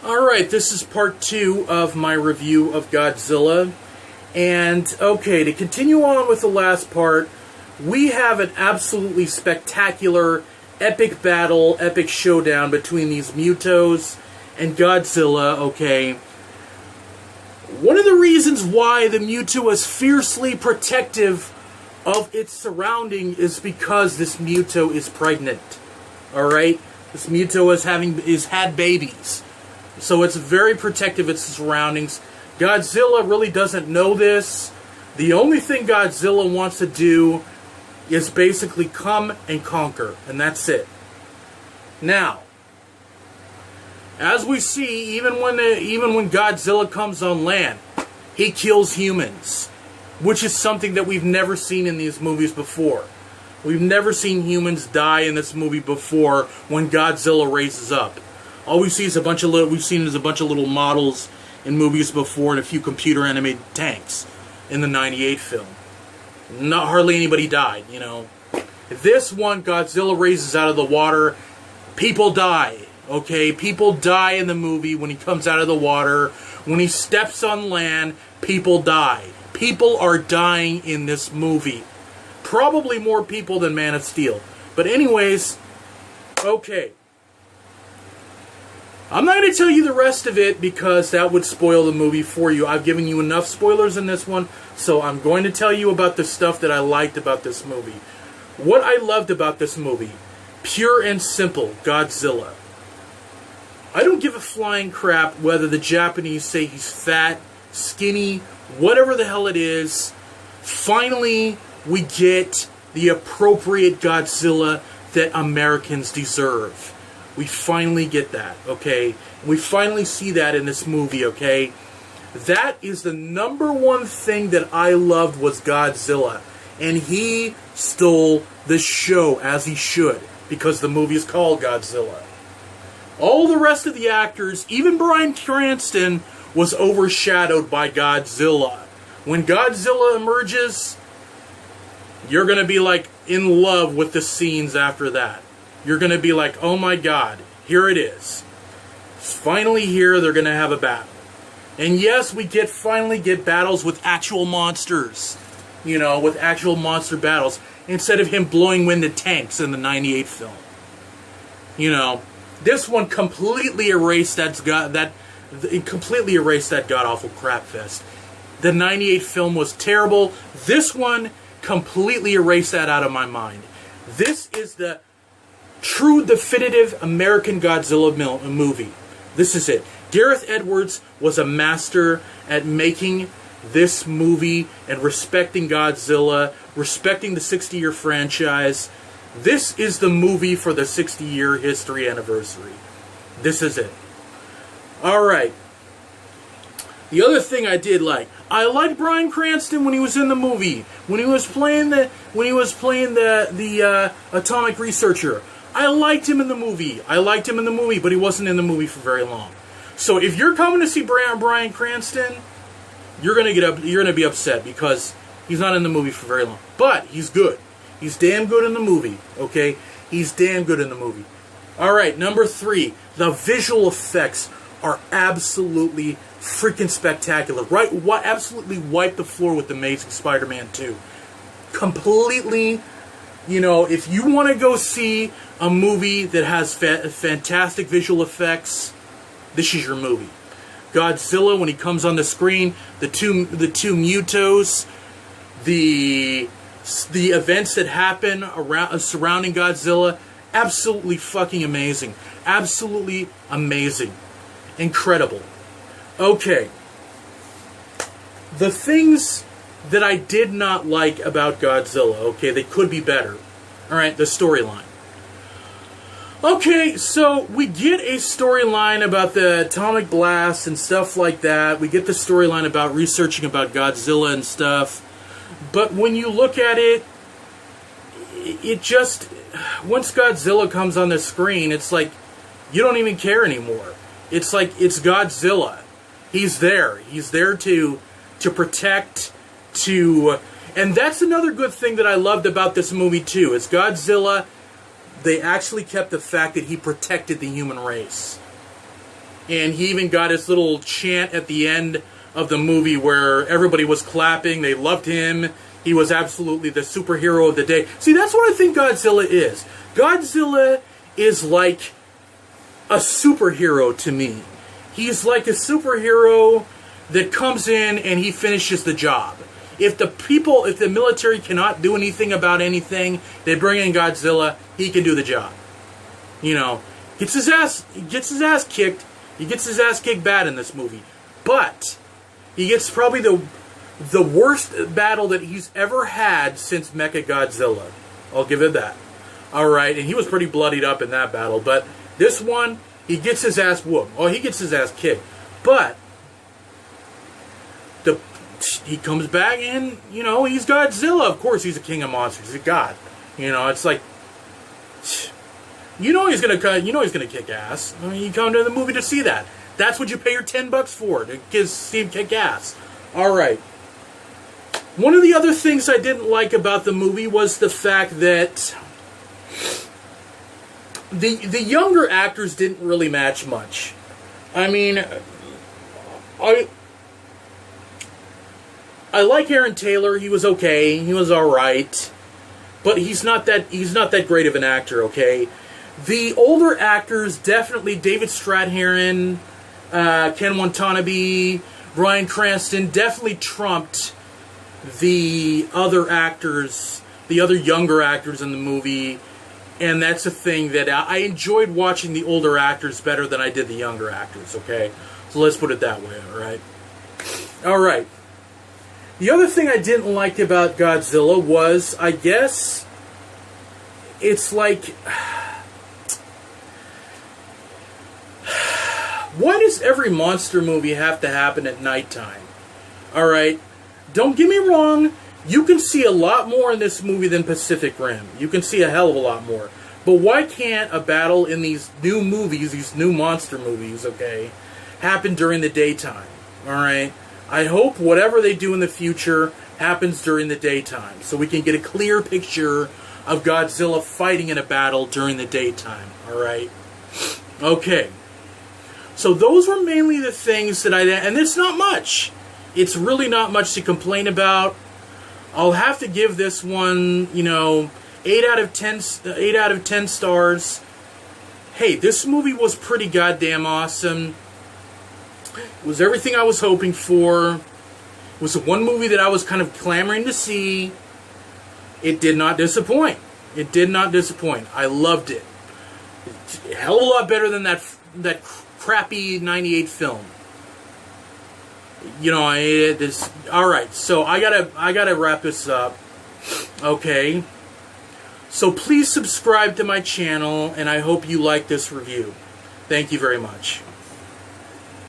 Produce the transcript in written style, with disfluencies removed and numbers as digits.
Alright, this is part 2 of my review of Godzilla. And, okay, to continue on with the last part, we have an absolutely spectacular, epic battle, epic showdown between these Mutos and Godzilla, okay. One of the reasons why the Muto is fiercely protective of its surrounding is because this Muto is pregnant. Alright? This Muto is had babies. So it's very protective of its surroundings. Godzilla really doesn't know this. The only thing Godzilla wants to do is basically come and conquer. And that's it. Now, as we see, even when Godzilla comes on land, he kills humans. Which is something that we've never seen in these movies before. We've never seen humans die in this movie before when Godzilla raises up. All we see is a bunch of little models in movies before and a few computer animated tanks in the '98 film. Not hardly anybody died, you know. This one, Godzilla raises out of the water, people die. Okay, people die in the movie when he comes out of the water. When he steps on land, people die. People are dying in this movie. Probably more people than Man of Steel. But anyways, okay. I'm not going to tell you the rest of it because that would spoil the movie for you. I've given you enough spoilers in this one, so I'm going to tell you about the stuff that I liked about this movie. What I loved about this movie, pure and simple, Godzilla. I don't give a flying crap whether the Japanese say he's fat, skinny, whatever the hell it is. Finally, we get the appropriate Godzilla that Americans deserve. We finally get that, okay? We finally see that in this movie, okay? That is the #1 thing that I loved was Godzilla. And he stole the show, as he should, because the movie is called Godzilla. All the rest of the actors, even Bryan Cranston, was overshadowed by Godzilla. When Godzilla emerges, you're going to be like in love with the scenes after that. You're going to be like, oh my god, here it is. Finally here, they're going to have a battle. And yes, we finally get battles with actual monsters. You know, with actual monster battles. Instead of him blowing wind to tanks in the '98 film. You know, this one completely erased that god-awful crap fest. The '98 film was terrible. This one completely erased that out of my mind. This is the true definitive American Godzilla movie. This is it. Gareth Edwards was a master at making this movie and respecting Godzilla, respecting the 60-year franchise. This is the movie for the 60-year history anniversary. This is it. Alright. The other thing I did like, I liked Bryan Cranston when he was in the movie. When he was playing the atomic researcher. I liked him in the movie. But he wasn't in the movie for very long. So if you're coming to see Bryan Cranston, you're gonna be upset because he's not in the movie for very long. But he's good. He's damn good in the movie. Okay? He's damn good in the movie. Alright, #3. The visual effects are absolutely freaking spectacular. Right? Absolutely wiped the floor with Amazing Spider-Man 2. Completely, you know, if you want to go see a movie that has fantastic visual effects, this is your movie. Godzilla, when he comes on the screen, the two Mutos, the events that happen surrounding Godzilla, absolutely fucking amazing. Absolutely amazing. Incredible. Okay. The things that I did not like about Godzilla, okay, they could be better. Alright, the storyline. Okay, so we get a storyline about the atomic blast and stuff like that. We get the storyline about researching about Godzilla and stuff. But when you look at it, it just... Once Godzilla comes on the screen, it's like, you don't even care anymore. It's like, it's Godzilla. He's there. He's there to protect, And that's another good thing that I loved about this movie, too. Is Godzilla... They actually kept the fact that he protected the human race. And he even got his little chant at the end of the movie where everybody was clapping. They loved him. He was absolutely the superhero of the day. See, that's what I think Godzilla is. Godzilla is like a superhero to me. He's like a superhero that comes in and he finishes the job. If the military cannot do anything about anything, they bring in Godzilla, he can do the job. You know, gets his ass kicked. He gets his ass kicked bad in this movie. But he gets probably the worst battle that he's ever had since Mechagodzilla. I'll give it that. Alright, and he was pretty bloodied up in that battle. But this one, he gets his ass whooped. Oh, he gets his ass kicked. But he comes back and, you know, he's Godzilla. Of course, he's a king of monsters. He's a god. You know, it's like, you know he's gonna kick ass. I mean, you come to the movie to see that. That's what you pay your $10 for, to see him kick ass. Alright. One of the other things I didn't like about the movie was the fact that the younger actors didn't really match much. I mean, I like Aaron Taylor. He was okay. He was alright. But he's not that great of an actor, okay? The older actors, definitely David Strathairn, Ken Watanabe, Bryan Cranston, definitely trumped the other actors, the other younger actors in the movie. And that's a thing that I enjoyed watching the older actors better than I did the younger actors, okay? So let's put it that way, alright? Alright. The other thing I didn't like about Godzilla was, I guess, it's like, why does every monster movie have to happen at nighttime? Alright? Don't get me wrong, you can see a lot more in this movie than Pacific Rim. You can see a hell of a lot more. But why can't a battle in these new movies, these new monster movies, okay, happen during the daytime? Alright? I hope whatever they do in the future happens during the daytime, so we can get a clear picture of Godzilla fighting in a battle during the daytime. Alright? Okay. So those were mainly the things that and it's not much. It's really not much to complain about. I'll have to give this one, you know, 8 out of 10 stars. Hey, this movie was pretty goddamn awesome. It was everything I was hoping for. It was the one movie that I was kind of clamoring to see. It did not disappoint. It did not disappoint. I loved it. It's a hell of a lot better than that crappy '98 film. You know, alright, so I gotta wrap this up. Okay. So please subscribe to my channel, and I hope you like this review. Thank you very much.